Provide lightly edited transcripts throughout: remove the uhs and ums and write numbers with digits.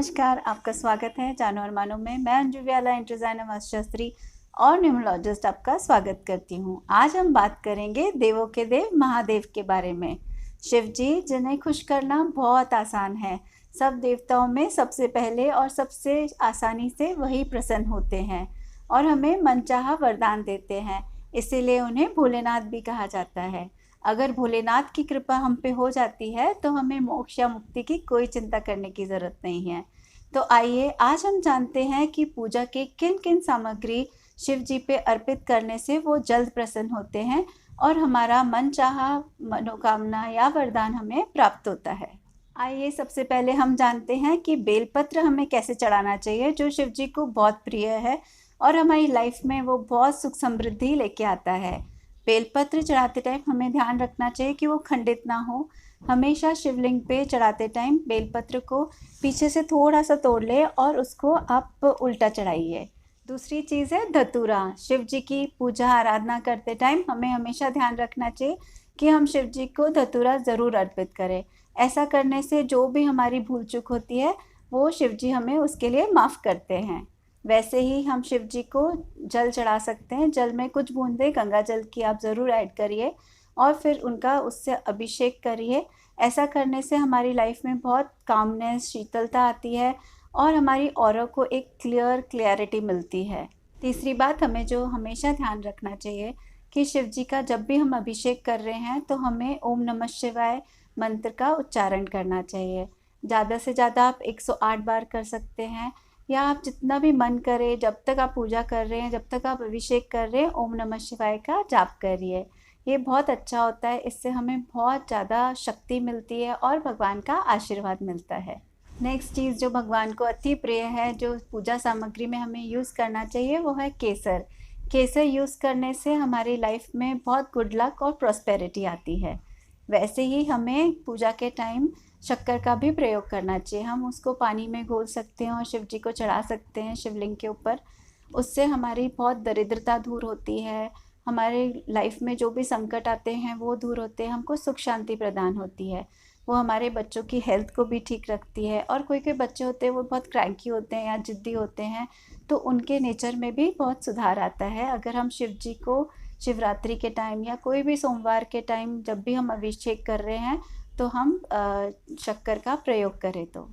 नमस्कार, आपका स्वागत है जानो और मानो में। मैं अंजू व्याला, इंटर वास्तुशास्त्री और न्यूमरोलॉजिस्ट आपका स्वागत करती हूँ। आज हम बात करेंगे देवों के देव महादेव के बारे में। शिव जी, जिन्हें खुश करना बहुत आसान है। सब देवताओं में सबसे पहले और सबसे आसानी से वही प्रसन्न होते हैं और हमें मनचाहा वरदान देते हैं, इसीलिए उन्हें भोलेनाथ भी कहा जाता है। अगर भोलेनाथ की कृपा हम पे हो जाती है तो हमें मोक्ष या मुक्ति की कोई चिंता करने की ज़रूरत नहीं है। तो आइए आज हम जानते हैं कि पूजा के किन किन सामग्री शिव जी पे अर्पित करने से वो जल्द प्रसन्न होते हैं और हमारा मनचाहा मनोकामना या वरदान हमें प्राप्त होता है। आइए सबसे पहले हम जानते हैं कि बेलपत्र हमें कैसे चढ़ाना चाहिए, जो शिव जी को बहुत प्रिय है और हमारी लाइफ में वो बहुत सुख समृद्धि लेके आता है। बेलपत्र चढ़ाते टाइम हमें ध्यान रखना चाहिए कि वो खंडित ना हो। हमेशा शिवलिंग पे चढ़ाते टाइम बेलपत्र को पीछे से थोड़ा सा तोड़ ले और उसको आप उल्टा चढ़ाइए। दूसरी चीज़ है धतूरा। शिव जी की पूजा आराधना करते टाइम हमें हमेशा ध्यान रखना चाहिए कि हम शिव जी को धतूरा ज़रूर अर्पित करें। ऐसा करने से जो भी हमारी भूल चूक होती है वो शिव जी हमें उसके लिए माफ़ करते हैं। वैसे ही हम शिव जी को जल चढ़ा सकते हैं। जल में कुछ बूंदे गंगा जल की आप ज़रूर ऐड करिए और फिर उनका उससे अभिषेक करिए। ऐसा करने से हमारी लाइफ में बहुत कामनेस, शीतलता आती है और हमारी ऑरा को एक क्लैरिटी मिलती है। तीसरी बात, हमें जो हमेशा ध्यान रखना चाहिए कि शिव जी का जब भी हम अभिषेक कर रहे हैं तो हमें ओम नमः शिवाय मंत्र का उच्चारण करना चाहिए। ज़्यादा से ज़्यादा आप 108 बार कर सकते हैं या आप जितना भी मन करे, जब तक आप पूजा कर रहे हैं, जब तक आप अभिषेक कर रहे हैं, ओम नमः शिवाय का जाप करिए। ये बहुत अच्छा होता है, इससे हमें बहुत ज़्यादा शक्ति मिलती है और भगवान का आशीर्वाद मिलता है। नेक्स्ट चीज़ जो भगवान को अति प्रिय है, जो पूजा सामग्री में हमें यूज़ करना चाहिए, वो है केसर। केसर यूज़ करने से हमारी लाइफ में बहुत गुड लक और प्रॉस्पेरिटी आती है। वैसे ही हमें पूजा के टाइम शक्कर का भी प्रयोग करना चाहिए। हम उसको पानी में घोल सकते हैं और शिव जी को चढ़ा सकते हैं शिवलिंग के ऊपर। उससे हमारी बहुत दरिद्रता दूर होती है, हमारे लाइफ में जो भी संकट आते हैं वो दूर होते हैं, हमको सुख शांति प्रदान होती है। वो हमारे बच्चों की हेल्थ को भी ठीक रखती है। और कोई कोई बच्चे होते हैं वो बहुत क्रैंकी होते हैं या ज़िद्दी होते हैं, तो उनके नेचर में भी बहुत सुधार आता है अगर हम शिव जी को शिवरात्रि के टाइम या कोई भी सोमवार के टाइम जब भी हम अभिषेक कर रहे हैं तो हम शक्कर का प्रयोग करें। तो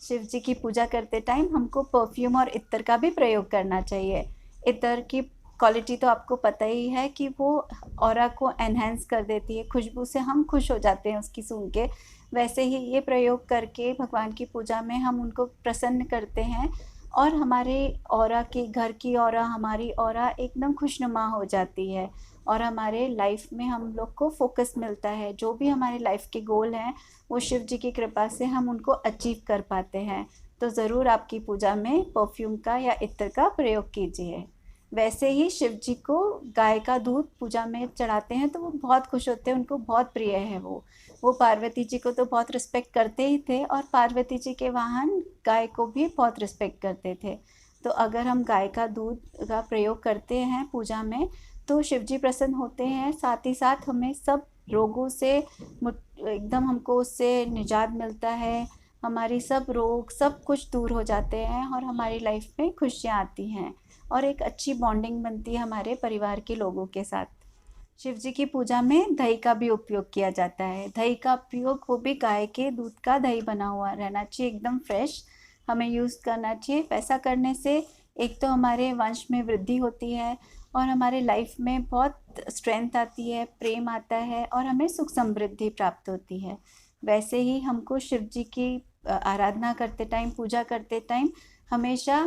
शिव जी की पूजा करते टाइम हमको परफ्यूम और इत्र का भी प्रयोग करना चाहिए। इत्र की क्वालिटी तो आपको पता ही है कि वो ऑरा को एनहेंस कर देती है, खुशबू से हम खुश हो जाते हैं उसकी सूंघ के। वैसे ही ये प्रयोग करके भगवान की पूजा में हम उनको प्रसन्न करते हैं और हमारे ऑरा की, घर की ऑरा, हमारी ऑरा एकदम खुशनुमा हो जाती है और हमारे लाइफ में हम लोग को फोकस मिलता है। जो भी हमारे लाइफ के गोल हैं वो शिव जी की कृपा से हम उनको अचीव कर पाते हैं। तो ज़रूर आपकी पूजा में परफ्यूम का या इत्र का प्रयोग कीजिए। वैसे ही शिव जी को गाय का दूध पूजा में चढ़ाते हैं तो वो बहुत खुश होते हैं, उनको बहुत प्रिय है। वो पार्वती जी को तो बहुत रिस्पेक्ट करते ही थे और पार्वती जी के वाहन गाय को भी बहुत रिस्पेक्ट करते थे। तो अगर हम गाय का दूध का प्रयोग करते हैं पूजा में तो शिव जी प्रसन्न होते हैं। साथ ही साथ हमें सब रोगों से एकदम हमको उससे निजात मिलता है। हमारी सब रोग सब कुछ दूर हो जाते हैं और हमारी लाइफ में खुशियाँ आती हैं और एक अच्छी बॉन्डिंग बनती है हमारे परिवार के लोगों के साथ। शिव जी की पूजा में दही का भी उपयोग किया जाता है। दही का उपयोग वो भी गाय के दूध का दही बना हुआ रहना चाहिए, एकदम फ्रेश हमें यूज़ करना चाहिए। ऐसा करने से एक तो हमारे वंश में वृद्धि होती है और हमारे लाइफ में बहुत स्ट्रेंथ आती है, प्रेम आता है और हमें सुख समृद्धि प्राप्त होती है। वैसे ही हमको शिव जी की आराधना करते टाइम, पूजा करते टाइम हमेशा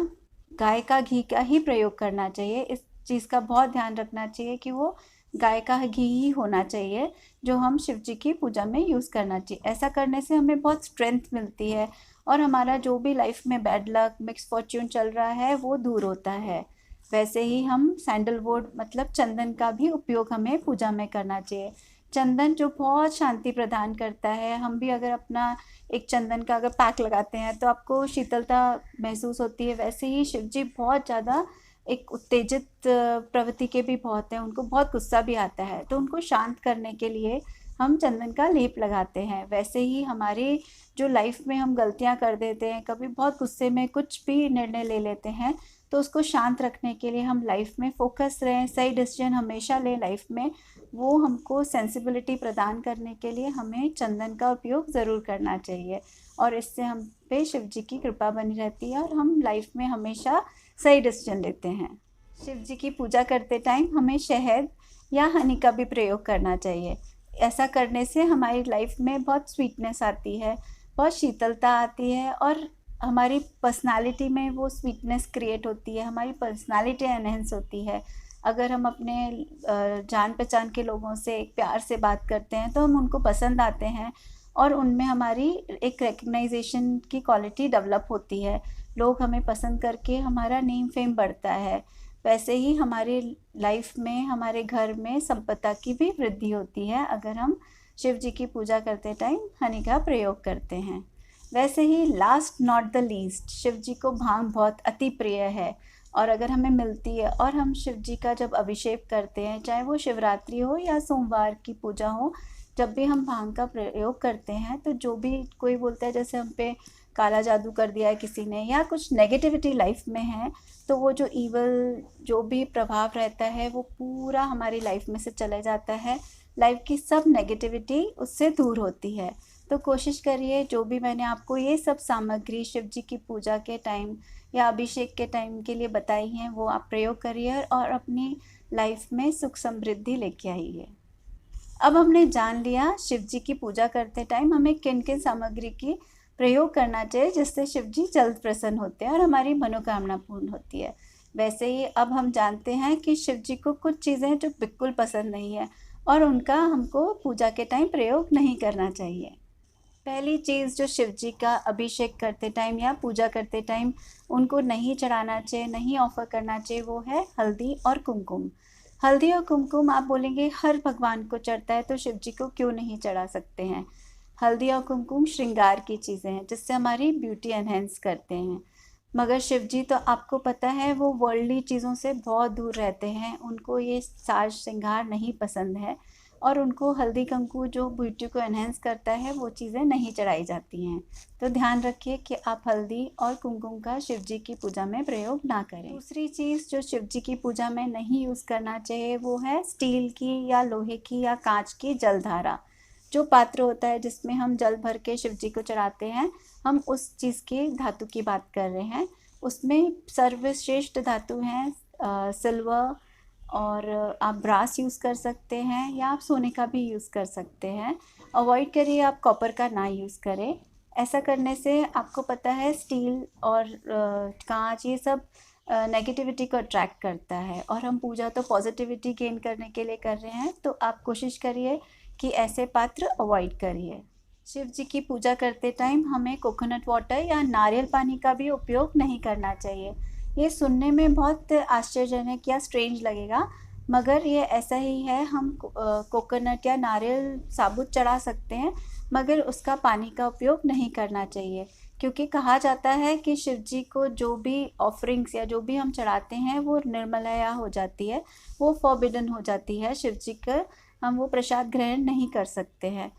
गाय का घी का ही प्रयोग करना चाहिए। इस चीज़ का बहुत ध्यान रखना चाहिए कि वो गाय का घी ही होना चाहिए जो हम शिव जी की पूजा में यूज़ करना चाहिए। ऐसा करने से हमें बहुत स्ट्रेंथ मिलती है और हमारा जो भी लाइफ में बैड लक, मिक्स फॉर्च्यून चल रहा है वो दूर होता है। वैसे ही हम सैंडलवुड मतलब चंदन का भी उपयोग हमें पूजा में करना चाहिए। चंदन जो बहुत शांति प्रदान करता है, हम भी अगर अपना एक चंदन का अगर पैक लगाते हैं तो आपको शीतलता महसूस होती है। वैसे ही शिव जी बहुत ज़्यादा एक उत्तेजित प्रवृत्ति के भी बहुत हैं, उनको बहुत गुस्सा भी आता है। तो उनको शांत करने के लिए हम चंदन का लेप लगाते हैं। वैसे ही हमारी जो लाइफ में हम गलतियां कर देते हैं, कभी बहुत गुस्से में कुछ भी निर्णय ले लेते हैं, तो उसको शांत रखने के लिए हम लाइफ में फोकस रहें, सही डिसीजन हमेशा लें लाइफ में, वो हमको सेंसिबिलिटी प्रदान करने के लिए हमें चंदन का उपयोग ज़रूर करना चाहिए। और इससे हम पे शिव जी की कृपा बनी रहती है और हम लाइफ में हमेशा सही डिसीजन लेते हैं। शिव जी की पूजा करते टाइम हमें शहद या हनी का भी प्रयोग करना चाहिए। ऐसा करने से हमारी लाइफ में बहुत स्वीटनेस आती है, बहुत शीतलता आती है और हमारी पर्सनालिटी में वो स्वीटनेस क्रिएट होती है, हमारी पर्सनालिटी एनहेंस होती है। अगर हम अपने जान पहचान के लोगों से एक प्यार से बात करते हैं तो हम उनको पसंद आते हैं और उनमें हमारी एक रिकग्नाइजेशन की क्वालिटी डेवलप होती है। लोग हमें पसंद करके हमारा नेम फेम बढ़ता है। वैसे ही हमारी लाइफ में, हमारे घर में संपदा की भी वृद्धि होती है अगर हम शिव जी की पूजा करते टाइम हनी का प्रयोग करते हैं। वैसे ही last not the least, Shiv ji को भांग बहुत अति प्रिय है और अगर हमें मिलती है और हम शिव जी का जब अभिषेक करते हैं, चाहे वो शिवरात्रि हो या सोमवार की पूजा हो, जब भी हम भांग का प्रयोग करते हैं तो जो भी कोई बोलता है जैसे हम पे काला जादू कर दिया है किसी ने या कुछ नेगेटिविटी लाइफ में है, तो वो जो ईवल जो भी प्रभाव रहता है वो पूरा हमारी लाइफ में से चले जाता है। लाइफ की सब नेगेटिविटी उससे दूर होती है। तो कोशिश करिए जो भी मैंने आपको ये सब सामग्री शिव जी की पूजा के टाइम या अभिषेक के टाइम के लिए बताई हैं वो आप प्रयोग करिए और अपनी लाइफ में सुख समृद्धि लेके आइए। अब हमने जान लिया शिव जी की पूजा करते टाइम हमें किन किन सामग्री की प्रयोग करना चाहिए जिससे शिव जी जल्द प्रसन्न होते हैं और हमारी मनोकामना पूर्ण होती है। वैसे ही अब हम जानते हैं कि शिव जी को कुछ चीज़ें जो बिल्कुल पसंद नहीं है और उनका हमको पूजा के टाइम प्रयोग नहीं करना चाहिए। पहली चीज़ जो शिव जी का अभिषेक करते टाइम या पूजा करते टाइम उनको नहीं चढ़ाना चाहिए, नहीं ऑफर करना चाहिए, वो है हल्दी और कुमकुम। हल्दी और कुमकुम आप बोलेंगे हर भगवान को चढ़ता है तो शिव जी को क्यों नहीं चढ़ा सकते हैं। हल्दी और कुमकुम श्रृंगार की चीज़ें हैं जिससे हमारी ब्यूटी एनहेंस करते हैं। मगर शिव जी तो आपको पता है वो वर्ल्डली चीज़ों से बहुत दूर रहते हैं, उनको ये साज श्रृंगार नहीं पसंद है और उनको हल्दी कुमकुम जो ब्यूटी को एनहेंस करता है वो चीज़ें नहीं चढ़ाई जाती हैं। तो ध्यान रखिए कि आप हल्दी और कुमकुम का शिव जी की पूजा में प्रयोग ना करें। दूसरी चीज़ जो शिव जी की पूजा में नहीं यूज़ करना चाहिए वो है स्टील की या लोहे की या कांच की जलधारा। जो पात्र होता है जिसमें हम जल भर के शिव जी को चढ़ाते हैं, हम उस चीज़ की धातु की बात कर रहे हैं। उसमें सर्वश्रेष्ठ धातु हैं सिल्वर और आप ब्रास यूज़ कर सकते हैं या आप सोने का भी यूज़ कर सकते हैं। अवॉइड करिए आप कॉपर का ना यूज़ करें। ऐसा करने से आपको पता है स्टील और कांच ये सब नेगेटिविटी को अट्रैक्ट करता है और हम पूजा तो पॉजिटिविटी गेन करने के लिए कर रहे हैं, तो आप कोशिश करिए कि ऐसे पात्र अवॉइड करिए। शिव जी की पूजा करते टाइम हमें कोकोनट वाटर या नारियल पानी का भी उपयोग नहीं करना चाहिए। ये सुनने में बहुत आश्चर्यजनक या स्ट्रेंज लगेगा, मगर ये ऐसा ही है। हम कोकोनट या नारियल साबुत चढ़ा सकते हैं मगर उसका पानी का उपयोग नहीं करना चाहिए, क्योंकि कहा जाता है कि शिव जी को जो भी ऑफरिंग्स या जो भी हम चढ़ाते हैं वो निर्मलया हो जाती है, वो फॉरबिडन हो जाती है। शिव जी का हम वो प्रसाद ग्रहण नहीं कर सकते हैं।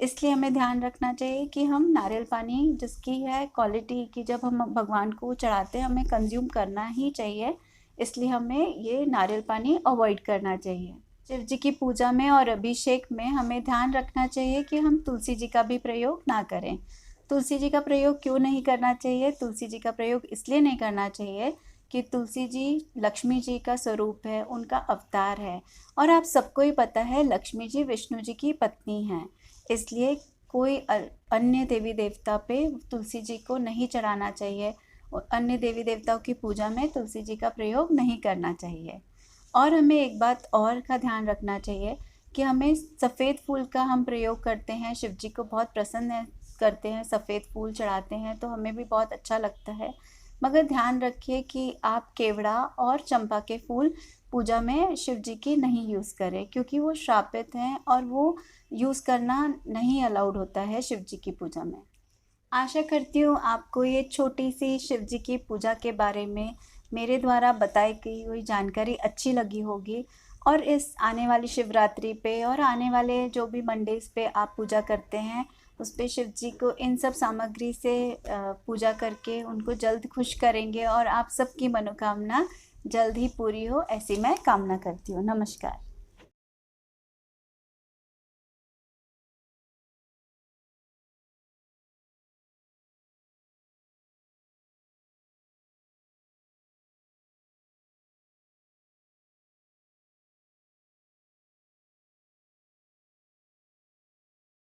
इसलिए हमें ध्यान रखना चाहिए कि हम नारियल पानी जिसकी है क्वालिटी की जब हम भगवान को चढ़ाते हैं हमें कंज्यूम करना ही चाहिए, इसलिए हमें ये नारियल पानी अवॉइड करना चाहिए। शिव जी की पूजा में और अभिषेक में हमें ध्यान रखना चाहिए कि हम तुलसी जी का भी प्रयोग ना करें। तुलसी जी का प्रयोग क्यों नहीं करना चाहिए? तुलसी जी का प्रयोग इसलिए नहीं करना चाहिए कि तुलसी जी लक्ष्मी जी का स्वरूप है, उनका अवतार है और आप सबको ही पता है लक्ष्मी जी विष्णु जी की पत्नी हैं। इसलिए कोई अन्य देवी देवता पे तुलसी जी को नहीं चढ़ाना चाहिए और अन्य देवी देवताओं की पूजा में तुलसी जी का प्रयोग नहीं करना चाहिए। और हमें एक बात और का ध्यान रखना चाहिए कि हमें सफ़ेद फूल का हम प्रयोग करते हैं, शिव जी को बहुत प्रसन्न करते हैं, सफ़ेद फूल चढ़ाते हैं तो हमें भी बहुत अच्छा लगता है। मगर ध्यान रखिए कि आप केवड़ा और चंपा के फूल पूजा में शिव जी की नहीं यूज़ करें, क्योंकि वो श्रापित हैं और वो यूज़ करना नहीं अलाउड होता है शिव जी की पूजा में। आशा करती हूँ आपको ये छोटी सी शिव जी की पूजा के बारे में मेरे द्वारा बताई गई हुई जानकारी अच्छी लगी होगी। और इस आने वाली शिवरात्रि पे और आने वाले जो भी मंडेज पे आप पूजा करते हैं, उस पे शिव जी को इन सब सामग्री से पूजा करके उनको जल्द खुश करेंगे और आप सबकी मनोकामना जल्द ही पूरी हो, ऐसी मैं कामना करती हूँ। नमस्कार।